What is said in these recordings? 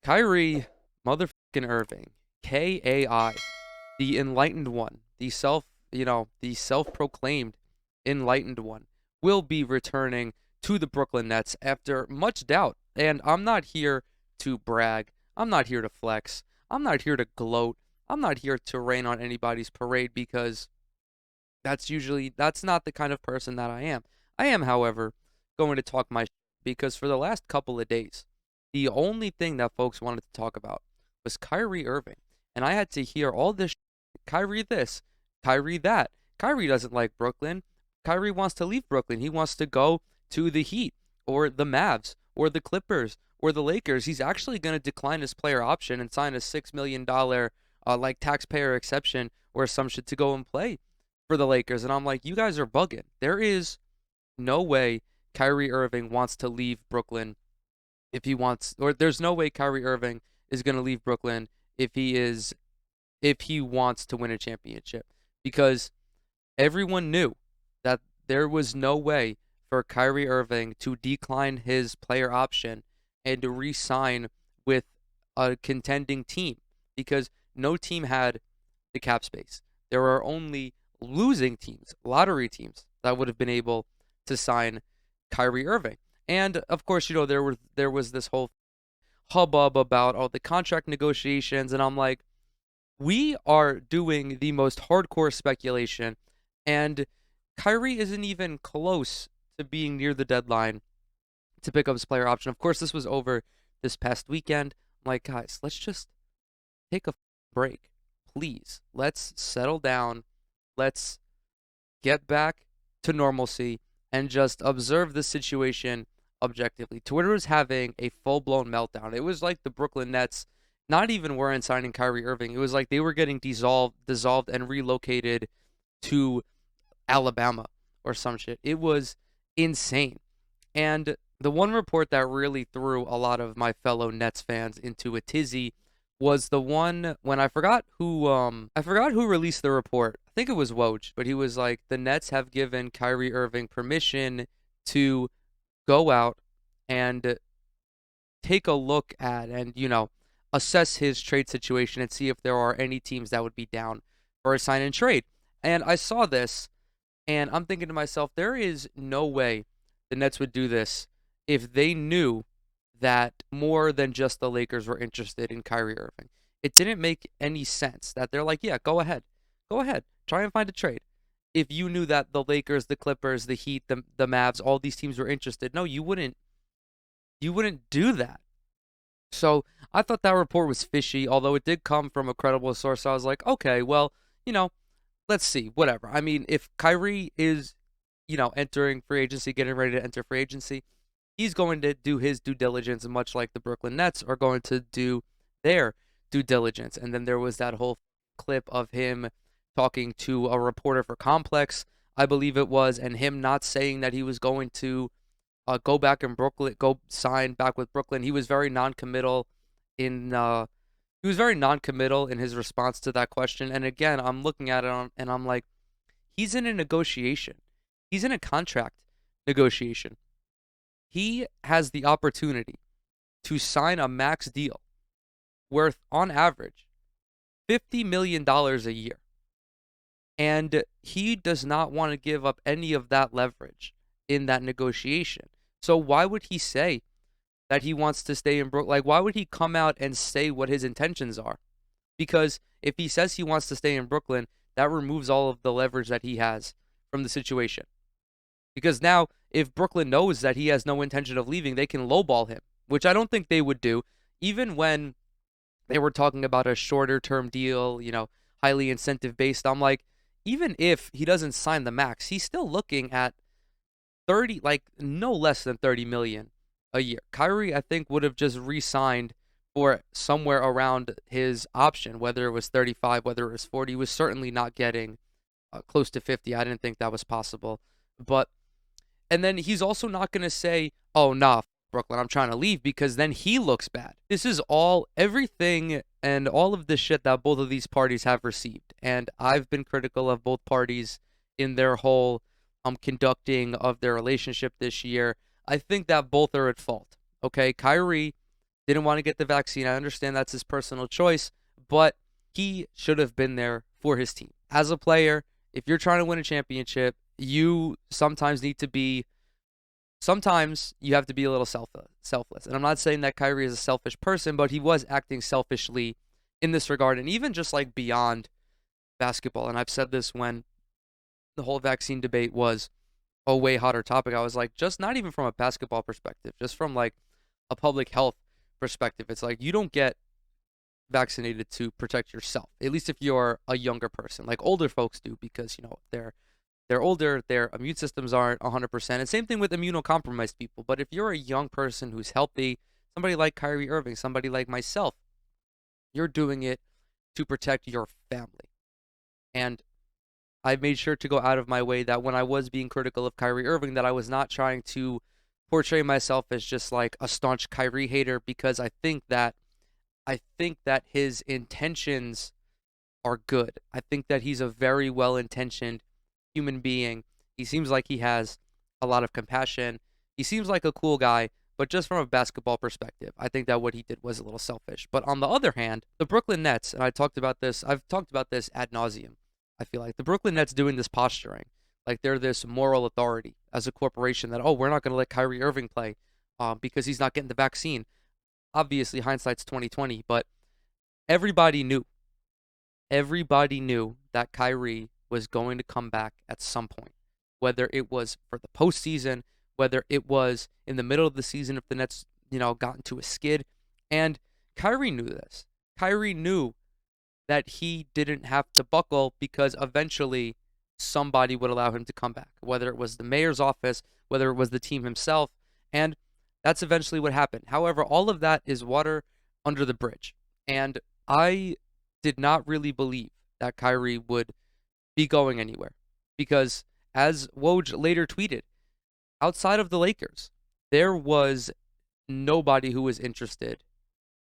Kyrie motherfucking Irving, KAI, the enlightened one, the self-proclaimed enlightened one, will be returning to the Brooklyn Nets after much doubt. And I'm not here to brag. I'm not here to flex. I'm not here to gloat. I'm not here to rain on anybody's parade because that's not the kind of person that I am. I am, however, going to talk my because for the last couple of days, the only thing that folks wanted to talk about was Kyrie Irving. And I had to hear all this Kyrie this, Kyrie that. Kyrie doesn't like Brooklyn. Kyrie wants to leave Brooklyn. He wants to go to the Heat or the Mavs or the Clippers or the Lakers. He's actually going to decline his player option and sign a $6 million like taxpayer exception or some shit to go and play for the Lakers. And I'm like, you guys are bugging. There is no way Kyrie Irving wants to leave Brooklyn if he wants, or there's no way Kyrie Irving is going to leave Brooklyn if he wants to win a championship because everyone knew that there was no way for Kyrie Irving to decline his player option and to re-sign with a contending team because no team had the cap space. There are only losing teams, lottery teams, that would have been able to sign Kyrie Irving. And of course, there was this whole hubbub about all the contract negotiations, and I'm like, we are doing the most hardcore speculation, and Kyrie isn't even close to being near the deadline to pick up his player option. Of course, this was over this past weekend. I'm like, guys, let's just take a break, please. Let's settle down. Let's get back to normalcy and just observe the situation objectively. Twitter was having a full-blown meltdown. It was like the Brooklyn Nets not even weren't signing Kyrie Irving. It was like they were getting dissolved and relocated to Alabama or some shit. It was insane. And the one report that really threw a lot of my fellow Nets fans into a tizzy was the one when I forgot who released the report. I think it was Woj, but he was like, the Nets have given Kyrie Irving permission to go out and take a look at and, assess his trade situation and see if there are any teams that would be down for a sign and trade. And I saw this and I'm thinking to myself, there is no way the Nets would do this if they knew that more than just the Lakers were interested in Kyrie Irving. It didn't make any sense that they're like, yeah, go ahead. Go ahead. Try and find a trade. If you knew that the Lakers, the Clippers, the Heat, the Mavs, all these teams were interested, no, you wouldn't do that. So I thought that report was fishy, although it did come from a credible source. I was like, okay, well, you know, let's see, whatever. I mean, if Kyrie is, entering free agency, getting ready to enter free agency, he's going to do his due diligence, much like the Brooklyn Nets are going to do their due diligence. And then there was that whole clip of him talking to a reporter for Complex, I believe it was, and him not saying that he was going to go back in Brooklyn, go sign back with Brooklyn. He was very non-committal in his response to that question. And again, I'm looking at it and I'm like, he's in a negotiation. He's in a contract negotiation. He has the opportunity to sign a max deal worth, on average, $50 million a year. And he does not want to give up any of that leverage in that negotiation. So why would he say that he wants to stay in Brooklyn? Like, why would he come out and say what his intentions are? Because if he says he wants to stay in Brooklyn, that removes all of the leverage that he has from the situation. Because now, if Brooklyn knows that he has no intention of leaving, they can lowball him, which I don't think they would do, even when they were talking about a shorter term deal, highly incentive based. I'm like, even if he doesn't sign the max, he's still looking at 30, like no less than 30 million a year. Kyrie, I think, would have just re-signed for somewhere around his option, whether it was 35, whether it was 40. He was certainly not getting close to 50. I didn't think that was possible. And then he's also not going to say, oh, nah, Brooklyn, I'm trying to leave, because then he looks bad. This is everything and all of the shit that both of these parties have received. And I've been critical of both parties in their whole conducting of their relationship this year. I think that both are at fault. Okay, Kyrie didn't want to get the vaccine. I understand that's his personal choice, but he should have been there for his team. As a player, if you're trying to win a championship, you sometimes need to be sometimes you have to be a little selfless. And I'm not saying that Kyrie is a selfish person, but he was acting selfishly in this regard, and even just like beyond basketball. And I've said this when the whole vaccine debate was a way hotter topic. I was like, just not even from a basketball perspective, just from like a public health perspective. It's like you don't get vaccinated to protect yourself, at least if you're a younger person. Like older folks do, because they're older, their immune systems aren't 100%. And same thing with immunocompromised people. But if you're a young person who's healthy, somebody like Kyrie Irving, somebody like myself, you're doing it to protect your family. And I made sure to go out of my way that when I was being critical of Kyrie Irving, that I was not trying to portray myself as just like a staunch Kyrie hater, because I think that his intentions are good. I think that he's a very well-intentioned human being. He seems like he has a lot of compassion. He seems like a cool guy, but just from a basketball perspective, I think that what he did was a little selfish. But on the other hand, the Brooklyn Nets, and I've talked about this ad nauseum. I feel like the Brooklyn Nets doing this posturing, like they're this moral authority as a corporation that, oh, we're not going to let Kyrie Irving play because he's not getting the vaccine. Obviously, hindsight's 2020, but everybody knew everybody knew that Kyrie was going to come back at some point, whether it was for the postseason, whether it was in the middle of the season if the Nets, got into a skid. And Kyrie knew this. Kyrie knew that he didn't have to buckle because eventually somebody would allow him to come back, whether it was the mayor's office, whether it was the team himself. And that's eventually what happened. However, all of that is water under the bridge. And I did not really believe that Kyrie would be going anywhere because, as Woj later tweeted, outside of the Lakers, there was nobody who was interested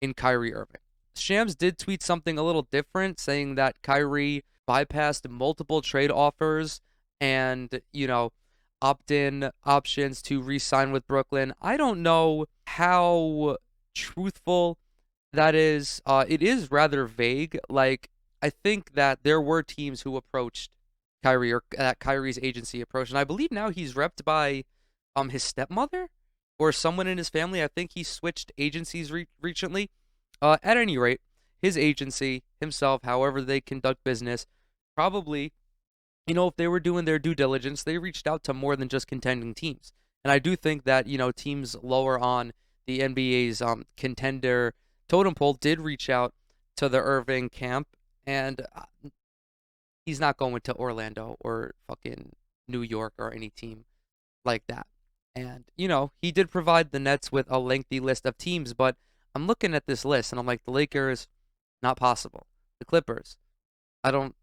in Kyrie Irving. Shams did tweet something a little different, saying that Kyrie bypassed multiple trade offers and, opt-in options to re-sign with Brooklyn. I don't know how truthful that is. It is rather vague. Like, I think that there were teams who approached Kyrie, or that Kyrie's agency approached, and I believe now he's repped by his stepmother or someone in his family. I think he switched agencies recently. At any rate, his agency himself, however they conduct business, probably, if they were doing their due diligence, they reached out to more than just contending teams. And I do think that, teams lower on the NBA's contender totem pole did reach out to the Irving camp, and he's not going to Orlando or fucking New York or any team like that. And, he did provide the Nets with a lengthy list of teams, but I'm looking at this list and I'm like, the Lakers, not possible. The Clippers, I don't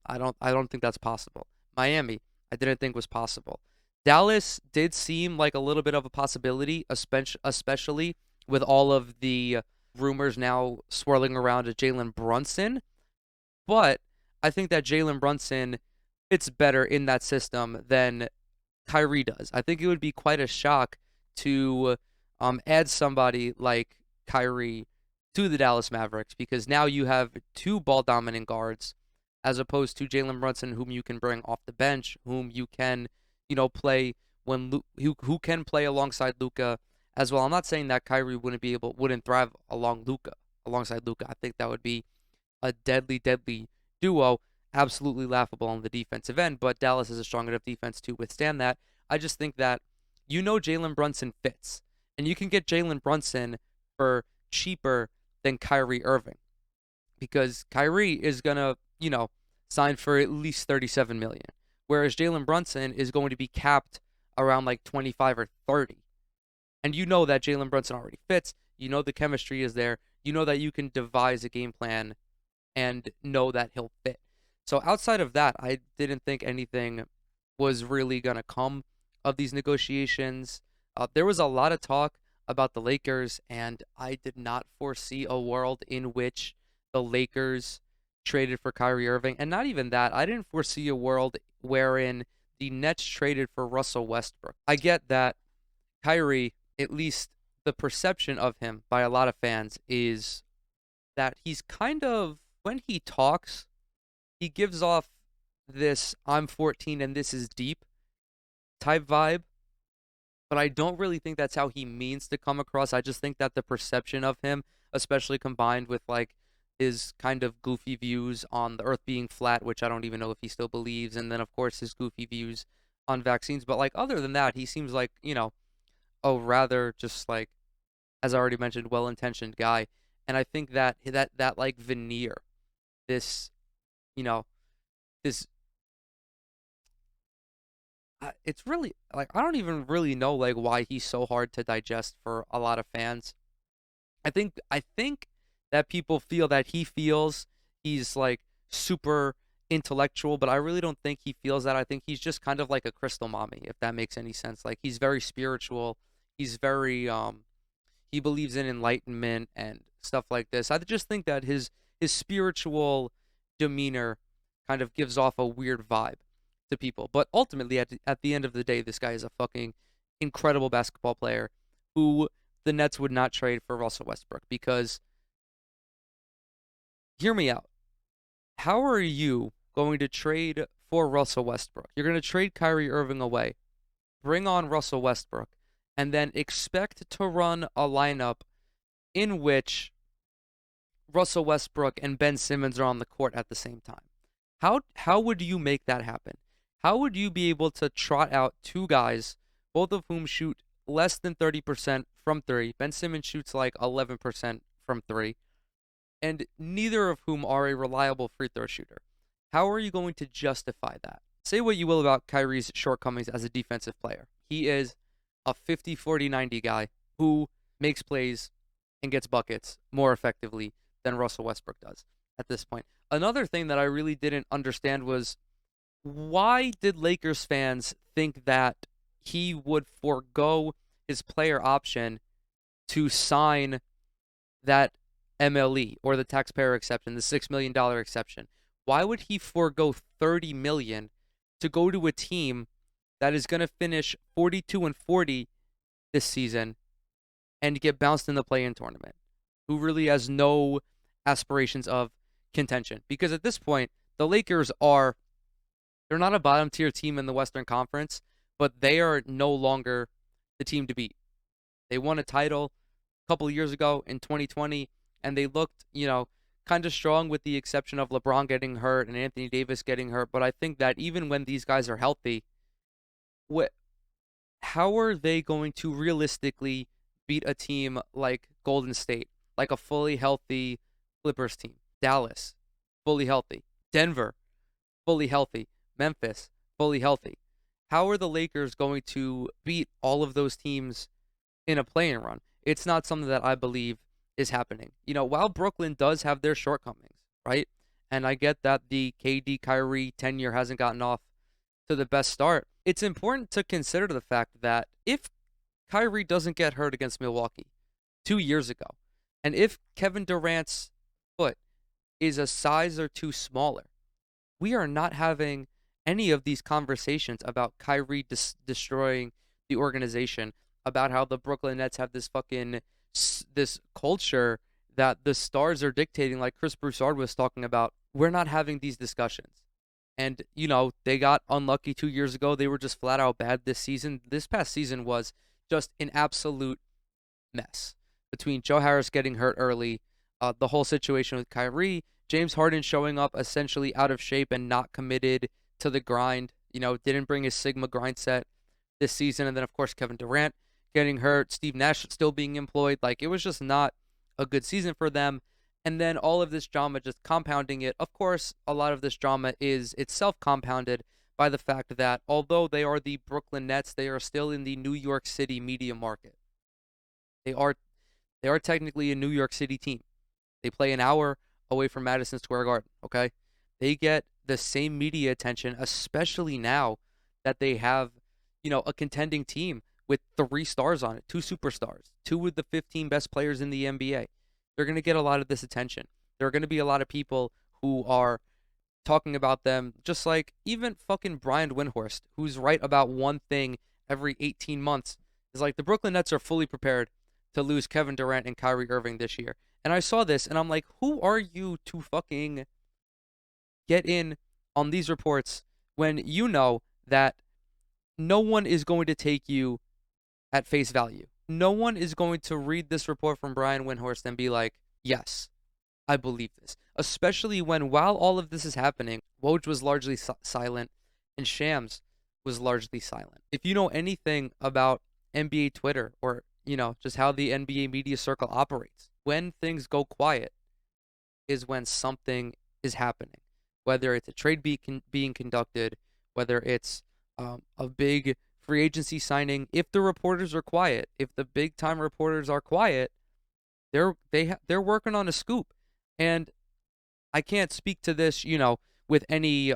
think that's possible. Miami, I didn't think was possible. Dallas did seem like a little bit of a possibility, especially with all of the rumors now swirling around Jalen Brunson. But I think that Jalen Brunson fits better in that system than Kyrie does. I think it would be quite a shock to add somebody like Kyrie to the Dallas Mavericks, because now you have two ball dominant guards as opposed to Jalen Brunson, whom you can bring off the bench, whom you can, play who can play alongside Luka as well. I'm not saying that Kyrie wouldn't thrive alongside Luka. I think that would be a deadly, deadly duo. Absolutely laughable on the defensive end, but Dallas is a strong enough defense to withstand that. I just think that Jalen Brunson fits, and you can get Jalen Brunson for cheaper than Kyrie Irving, because Kyrie is gonna, sign for at least $37 million, whereas Jalen Brunson is going to be capped around like 25 or 30. And that Jalen Brunson already fits. The chemistry is there. That you can devise a game plan and know that he'll fit. So outside of that, I didn't think anything was really going to come of these negotiations. There was a lot of talk about the Lakers, and I did not foresee a world in which the Lakers traded for Kyrie Irving. And not even that, I didn't foresee a world wherein the Nets traded for Russell Westbrook. I get that Kyrie, at least the perception of him by a lot of fans is that he's kind of, when he talks, he gives off this "I'm 14 and this is deep" type vibe, but I don't really think that's how he means to come across. I just think that the perception of him, especially combined with like his kind of goofy views on the earth being flat, which I don't even know if he still believes, and then of course his goofy views on vaccines, but like other than that, he seems like, a rather just like, as I already mentioned, well-intentioned guy. And I think that like veneer, this, you know, this it's really like I don't even really know like why he's so hard to digest for a lot of fans. I think that people feel that he feels he's like super intellectual, but I really don't think he feels that. I think he's just kind of like a crystal mommy, if that makes any sense. Like he's very spiritual. He's very he believes in enlightenment and stuff like this. I just think that his spiritual demeanor kind of gives off a weird vibe to people. But ultimately, at the end of the day, this guy is a fucking incredible basketball player who the Nets would not trade for Russell Westbrook because, hear me out. How are you going to trade for Russell Westbrook? You're going to trade Kyrie Irving away, bring on Russell Westbrook, and then expect to run a lineup in which Russell Westbrook and Ben Simmons are on the court at the same time. How would you make that happen? How would you be able to trot out two guys, both of whom shoot less than 30% from three? Ben Simmons shoots like 11% from three, and neither of whom are a reliable free throw shooter. How are you going to justify that? Say what you will about Kyrie's shortcomings as a defensive player. He is a 50-40-90 guy who makes plays and gets buckets more effectively than Russell Westbrook does at this point. Another thing that I really didn't understand was, why did Lakers fans think that he would forego his player option to sign that MLE, or the taxpayer exception, the $6 million exception? Why would he forego $30 million to go to a team that is going to finish 42-40 this season and get bounced in the play-in tournament, who really has no aspirations of contention? Because at this point, the Lakers they're not a bottom tier team in the Western Conference, but they are no longer the team to beat. They won a title a couple of years ago in 2020, and they looked, kind of strong with the exception of LeBron getting hurt and Anthony Davis getting hurt. But I think that even when these guys are healthy, how are they going to realistically beat a team like Golden State, like a fully healthy Clippers team? Dallas, fully healthy. Denver, fully healthy. Memphis, fully healthy. How are the Lakers going to beat all of those teams in a play-in run? It's not something that I believe is happening. While Brooklyn does have their shortcomings, right? And I get that the KD Kyrie tenure hasn't gotten off to the best start. It's important to consider the fact that if Kyrie doesn't get hurt against Milwaukee 2 years ago, and if Kevin Durant's foot is a size or two smaller, we are not having any of these conversations about Kyrie destroying the organization, about how the Brooklyn Nets have this culture that the stars are dictating, like Chris Broussard was talking about. We're not having these discussions. And, they got unlucky 2 years ago. They were just flat out bad this season. This past season was just an absolute mess. Between Joe Harris getting hurt early, the whole situation with Kyrie, James Harden showing up essentially out of shape and not committed to the grind, didn't bring his Sigma grind set this season. And then, of course, Kevin Durant getting hurt, Steve Nash still being employed. Like, it was just not a good season for them. And then all of this drama just compounding it. Of course, a lot of this drama is itself compounded by the fact that although they are the Brooklyn Nets, they are still in the New York City media market. They are technically a New York City team. They play an hour away from Madison Square Garden, okay? They get the same media attention, especially now that they have, a contending team with 3 stars on it, 2 superstars, 2 of the 15 best players in the NBA. They're going to get a lot of this attention. There are going to be a lot of people who are talking about them, just like even fucking Brian Windhorst, who's right about one thing every 18 months, is like, the Brooklyn Nets are fully prepared to lose Kevin Durant and Kyrie Irving this year. And I saw this and I'm like, who are you to fucking get in on these reports when you know that no one is going to take you at face value? No one is going to read this report from Brian Windhorst and be like, yes, I believe this. Especially when, while all of this is happening, Woj was largely silent and Shams was largely silent. If you know anything about NBA Twitter or, just how the NBA media circle operates, when things go quiet is when something is happening. Whether it's a trade being conducted, whether it's a big free agency signing. If the reporters are quiet, if the big time reporters are quiet, they're working on a scoop. And I can't speak to this, with any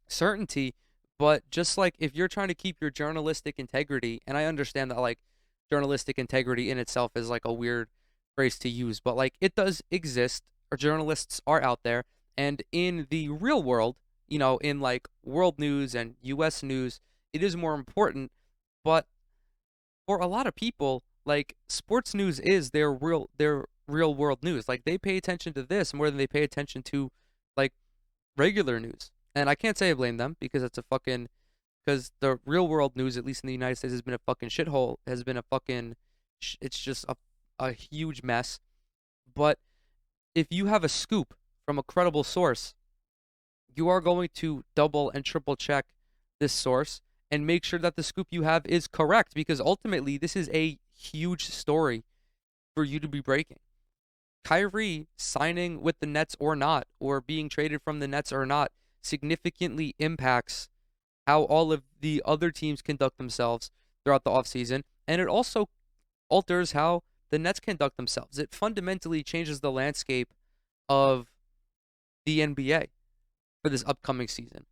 certainty, but just like if you're trying to keep your journalistic integrity, and I understand that like journalistic integrity in itself is like a weird phrase to use, but like it does exist, or journalists are out there, and in the real world, in like world news and US news, it is more important, but for a lot of people, like sports news is their real world news. Like they pay attention to this more than they pay attention to like regular news. And I can't say I blame them because because the real world news, at least in the United States, has been a fucking shithole. Has been a fucking it's just a huge mess. But if you have a scoop from a credible source, you are going to double and triple check this source and make sure that the scoop you have is correct, because ultimately this is a huge story for you to be breaking. Kyrie signing with the Nets or not, or being traded from the Nets or not, significantly impacts how all of the other teams conduct themselves throughout the offseason, and it also alters how the Nets conduct themselves. It fundamentally changes the landscape of the NBA for this upcoming season.